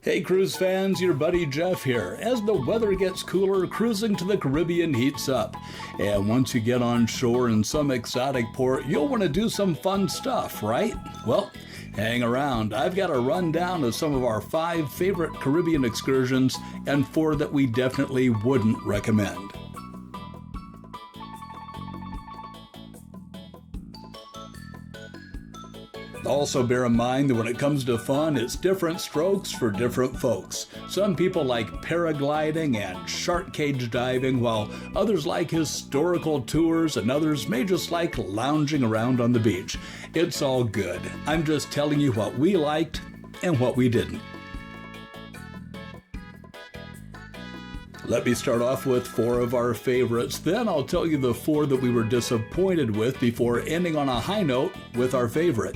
Hey cruise fans, your buddy Jeff here. As the weather gets cooler, cruising to the Caribbean heats up. And once you get on shore in some exotic port, you'll want to do some fun stuff, right? Well, hang around. I've got a rundown of some of our 5 favorite Caribbean excursions and 4 that we definitely wouldn't recommend. Also bear in mind that when it comes to fun, it's different strokes for different folks. Some people like paragliding and shark cage diving, while others like historical tours and others may just like lounging around on the beach. It's all good. I'm just telling you what we liked and what we didn't. Let me start off with 4 of our favorites, then I'll tell you the 4 that we were disappointed with before ending on a high note with our favorite.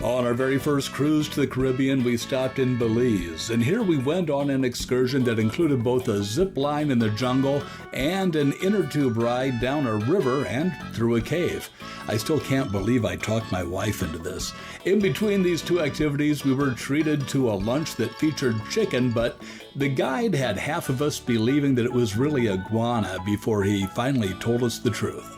On our very first cruise to the Caribbean, we stopped in Belize, and here we went on an excursion that included both a zip line in the jungle and an inner tube ride down a river and through a cave. I still can't believe I talked my wife into this. In between these 2 activities, we were treated to a lunch that featured chicken, but the guide had half of us believing that it was really iguana before he finally told us the truth.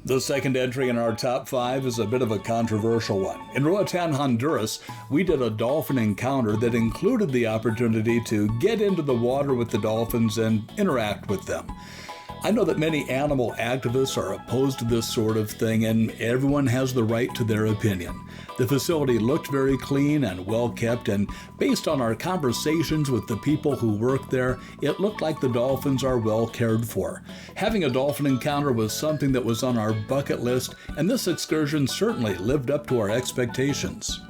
The second entry in our top 5 is a bit of a controversial one. In Roatan, Honduras, we did a dolphin encounter that included the opportunity to get into the water with the dolphins and interact with them. I know that many animal activists are opposed to this sort of thing, and everyone has the right to their opinion. The facility looked very clean and well kept, and based on our conversations with the people who work there, it looked like the dolphins are well cared for. Having a dolphin encounter was something that was on our bucket list, and this excursion certainly lived up to our expectations.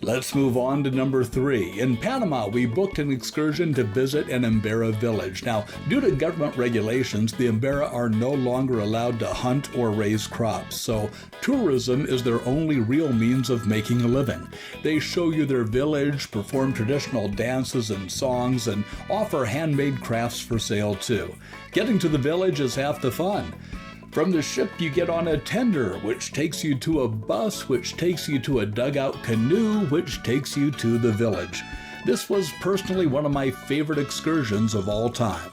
Let's move on to number 3. In Panama, we booked an excursion to visit an Ambera Village. Now, due to government regulations, the Ambera are no longer allowed to hunt or raise crops, so tourism is their only real means of making a living. They show you their village, perform traditional dances and songs, and offer handmade crafts for sale too. Getting to the village is half the fun. From the ship, you get on a tender, which takes you to a bus, which takes you to a dugout canoe, which takes you to the village. This was personally one of my favorite excursions of all time.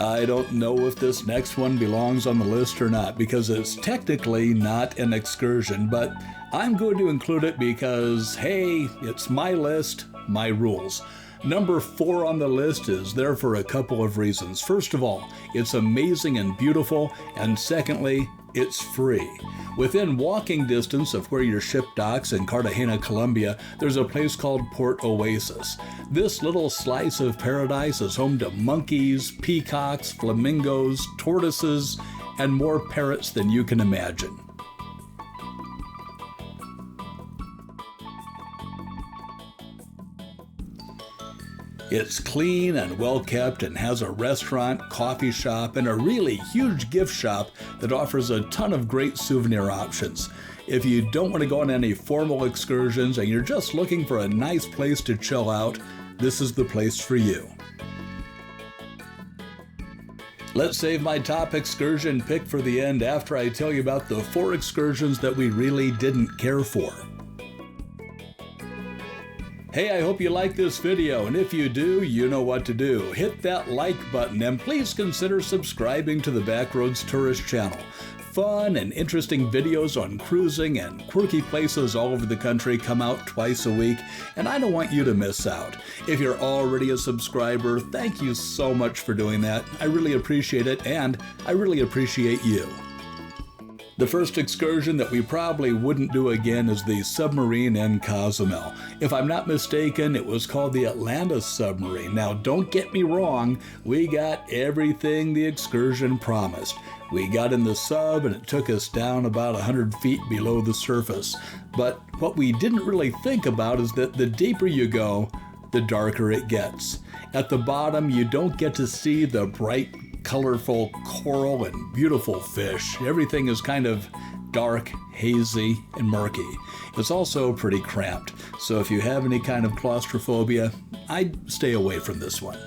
I don't know if this next one belongs on the list or not, because it's technically not an excursion, but I'm going to include it because, hey, it's my list, my rules. Number 4 on the list is there for a couple of reasons. First of all, it's amazing and beautiful, and secondly, it's free. Within walking distance of where your ship docks in Cartagena, Colombia, there's a place called Port Oasis. This little slice of paradise is home to monkeys, peacocks, flamingos, tortoises, and more parrots than you can imagine. It's clean and well kept and has a restaurant, coffee shop, and a really huge gift shop that offers a ton of great souvenir options. If you don't want to go on any formal excursions and you're just looking for a nice place to chill out, this is the place for you. Let's save my top excursion pick for the end after I tell you about the 4 excursions that we really didn't care for. Hey, I hope you like this video, and if you do, you know what to do. Hit that like button, and please consider subscribing to the Backroads Tourist channel. Fun and interesting videos on cruising and quirky places all over the country come out twice a week, and I don't want you to miss out. If you're already a subscriber, thank you so much for doing that. I really appreciate it, and I really appreciate you. The first excursion that we probably wouldn't do again is the submarine in Cozumel. If I'm not mistaken, it was called the Atlantis submarine. Now, don't get me wrong, we got everything the excursion promised. We got in the sub and it took us down about 100 feet below the surface. But what we didn't really think about is that the deeper you go, the darker it gets. At the bottom, you don't get to see the bright, colorful coral and beautiful fish. Everything is kind of dark, hazy, and murky. It's also pretty cramped, so if you have any kind of claustrophobia, I'd stay away from this one.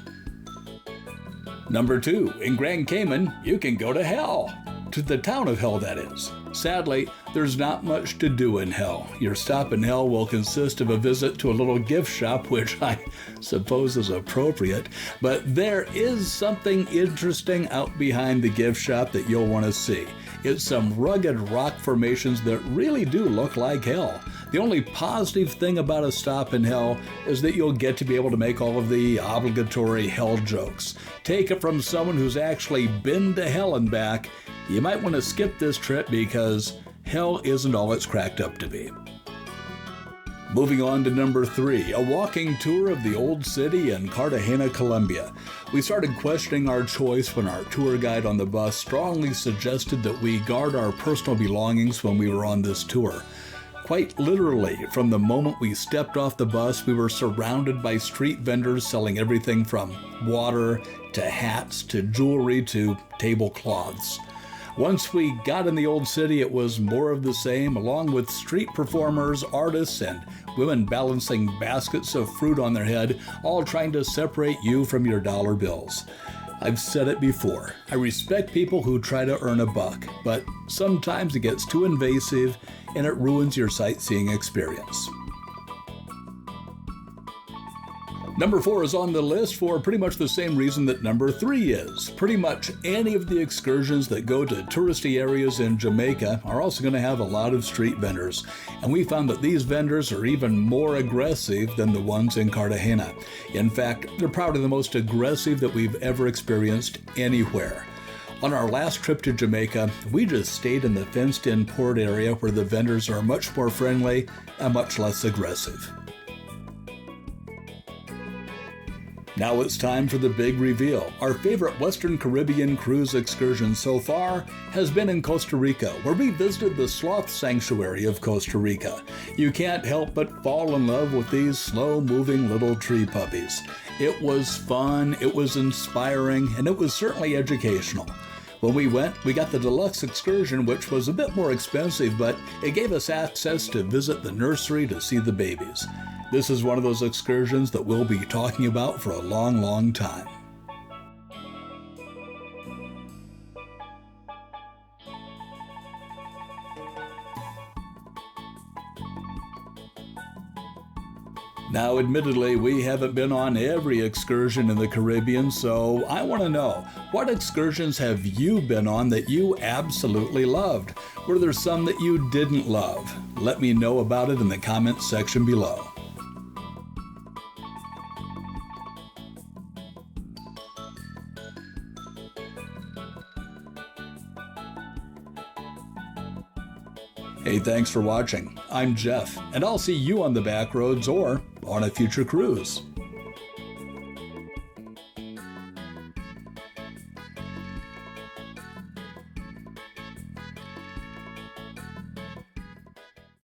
Number 2, in Grand Cayman, you can go to hell. To the town of Hell, that is. Sadly, there's not much to do in Hell. Your stop in Hell will consist of a visit to a little gift shop, which I suppose is appropriate, but there is something interesting out behind the gift shop that you'll want to see. It's some rugged rock formations that really do look like hell. The only positive thing about a stop in hell is that you'll get to be able to make all of the obligatory hell jokes. Take it from someone who's actually been to hell and back, you might want to skip this trip because hell isn't all it's cracked up to be. Moving on to number 3, a walking tour of the old city in Cartagena, Colombia. We started questioning our choice when our tour guide on the bus strongly suggested that we guard our personal belongings when we were on this tour. Quite literally, from the moment we stepped off the bus, we were surrounded by street vendors selling everything from water to hats to jewelry to tablecloths. Once we got in the old city, it was more of the same, along with street performers, artists, and women balancing baskets of fruit on their head, all trying to separate you from your dollar bills. I've said it before, I respect people who try to earn a buck, but sometimes it gets too invasive and it ruins your sightseeing experience. Number 4 is on the list for pretty much the same reason that number 3 is. Pretty much any of the excursions that go to touristy areas in Jamaica are also going to have a lot of street vendors. And we found that these vendors are even more aggressive than the ones in Cartagena. In fact, they're probably the most aggressive that we've ever experienced anywhere. On our last trip to Jamaica, we just stayed in the fenced-in port area where the vendors are much more friendly and much less aggressive. Now it's time for the big reveal. Our favorite Western Caribbean cruise excursion so far has been in Costa Rica, where we visited the sloth sanctuary of Costa Rica. You can't help but fall in love with these slow-moving little tree puppies. It was fun, it was inspiring, and it was certainly educational. When we went, we got the deluxe excursion, which was a bit more expensive, but it gave us access to visit the nursery to see the babies. This is one of those excursions that we'll be talking about for a long, long time. Now, admittedly, we haven't been on every excursion in the Caribbean, so I want to know, what excursions have you been on that you absolutely loved? Were there some that you didn't love? Let me know about it in the comments section below. Hey, thanks for watching. I'm Jeff, and I'll see you on the back roads or on a future cruise.